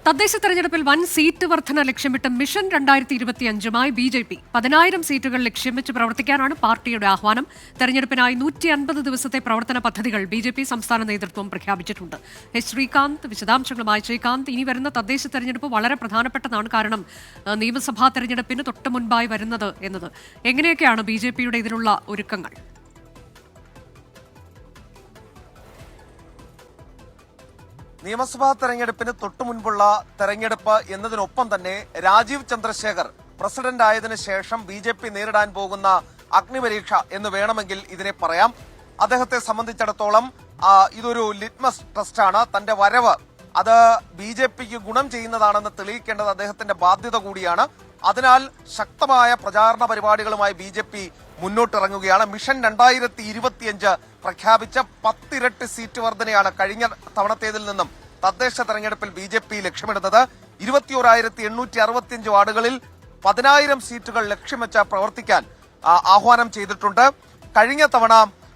തദ്ദേശ തെരഞ്ഞെടുപ്പിൽ വൻ സീറ്റ് വർധന ലക്ഷ്യമിട്ട് മിഷൻ 2025 ബി.ജെ.പി 10,000 സീറ്റുകൾ ലക്ഷ്യം വെച്ച് പ്രവർത്തിക്കാനാണ് പാർട്ടിയുടെ ആഹ്വാനം. തെരഞ്ഞെടുപ്പിനായി 150 ദിവസത്തെ പ്രവർത്തന പദ്ധതികൾ ബി.ജെ.പി സംസ്ഥാന നേതൃത്വം പ്രഖ്യാപിച്ചിട്ടുണ്ട്. ശ്രീകാന്ത് വിശദാംശങ്ങളുമായി. ശ്രീകാന്ത്, ഇനി വരുന്ന തദ്ദേശ തെരഞ്ഞെടുപ്പ് വളരെ പ്രധാനപ്പെട്ടതാണ്. കാരണം നിയമസഭാ തെരഞ്ഞെടുപ്പിന് തൊട്ട് മുൻപായി വരുന്നത് എന്നത്. എങ്ങനെയൊക്കെയാണ് ബി.ജെ.പിയുടെ ഇതിനുള്ള ഒരുക്കങ്ങൾ? നിയമസഭാ തെരഞ്ഞെടുപ്പിന് തൊട്ടു മുൻപുള്ള തെരഞ്ഞെടുപ്പ് എന്നതിനൊപ്പം തന്നെ രാജീവ് ചന്ദ്രശേഖർ പ്രസിഡന്റ് ആയതിനു ശേഷം ബി.ജെ.പി നേരിടാൻ പോകുന്ന അഗ്നിപരീക്ഷ എന്ന് വേണമെങ്കിൽ ഇതിനെ പറയാം. അദ്ദേഹത്തെ സംബന്ധിച്ചിടത്തോളം ഇതൊരു ലിറ്റ്മസ് ടെസ്റ്റാണ്. തന്റെ വരവ് അത് ബി.ജെ.പിക്ക് ഗുണം ചെയ്യുന്നതാണെന്ന് തെളിയിക്കേണ്ടത് അദ്ദേഹത്തിന്റെ ബാധ്യത കൂടിയാണ്. അതിനാൽ ശക്തമായ പ്രചാരണ പരിപാടികളുമായി ബി.ജെ.പി മുന്നോട്ടിറങ്ങുകയാണ്. മിഷൻ 2025 പ്രഖ്യാപിച്ച 10 ഇരട്ടി സീറ്റ് വർധനയാണ് കഴിഞ്ഞ തവണത്തേതിൽ നിന്നും തദ്ദേശ തെരഞ്ഞെടുപ്പിൽ ബി.ജെ.പി ലക്ഷ്യമിടുന്നത്. 21,865 വാർഡുകളിൽ 10,000 സീറ്റുകൾ ലക്ഷ്യം വെച്ച് പ്രവർത്തിക്കാൻ ആഹ്വാനം ചെയ്തിട്ടുണ്ട്. കഴിഞ്ഞ തവണ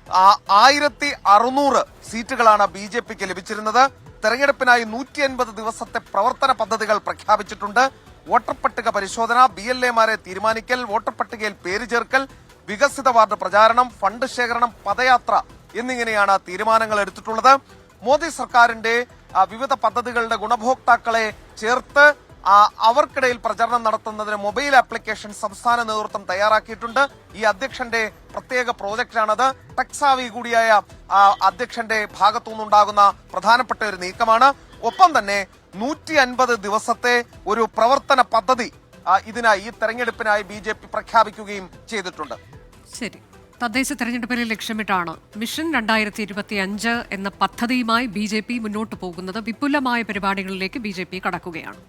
1,600 സീറ്റുകളാണ് ബി.ജെ.പിക്ക് ലഭിച്ചിരുന്നത്. തെരഞ്ഞെടുപ്പിനായി 150 ദിവസത്തെ പ്രവർത്തന പദ്ധതികൾ പ്രഖ്യാപിച്ചിട്ടുണ്ട്. വോട്ടർ പട്ടിക പരിശോധന, BLA-മാരെ തീരുമാനിക്കൽ, വോട്ടർ പട്ടികയിൽ പേര് ചേർക്കൽ, വികസിത വാർഡ് പ്രചാരണം, ഫണ്ട് ശേഖരണം, പദയാത്ര എന്നിങ്ങനെയാണ് തീരുമാനങ്ങൾ എടുത്തിട്ടുള്ളത്. മോദി സർക്കാരിന്റെ വിവിധ പദ്ധതികളുടെ ഗുണഭോക്താക്കളെ ചേർത്ത് അവർക്കിടയിൽ പ്രചരണം നടത്തുന്നതിന് മൊബൈൽ ആപ്ലിക്കേഷൻ സംസ്ഥാന നേതൃത്വം തയ്യാറാക്കിയിട്ടുണ്ട്. ഈ അധ്യക്ഷന്റെ പ്രത്യേക പ്രോജക്റ്റാണത്. ടെക്സാവി കൂടിയായ അധ്യക്ഷന്റെ ഭാഗത്തുനിന്നുണ്ടാകുന്ന പ്രധാനപ്പെട്ട ഒരു നീക്കമാണ്. ഒപ്പം തന്നെ 150 ദിവസത്തെ ഒരു പ്രവർത്തന പദ്ധതി ഇതിനായി ഈ തെരഞ്ഞെടുപ്പിനായി ബി.ജെ.പി പ്രഖ്യാപിക്കുകയും ചെയ്തിട്ടുണ്ട്. ശരി, തദ്ദേശ തെരഞ്ഞെടുപ്പിനെ ലക്ഷ്യമിട്ടാണ് മിഷൻ 2025 എന്ന പദ്ധതിയുമായി ബി.ജെ.പി മുന്നോട്ട് പോകുന്നത്. വിപുലമായ പരിപാടികളിലേക്ക് ബി.ജെ.പി കടക്കുകയാണ്.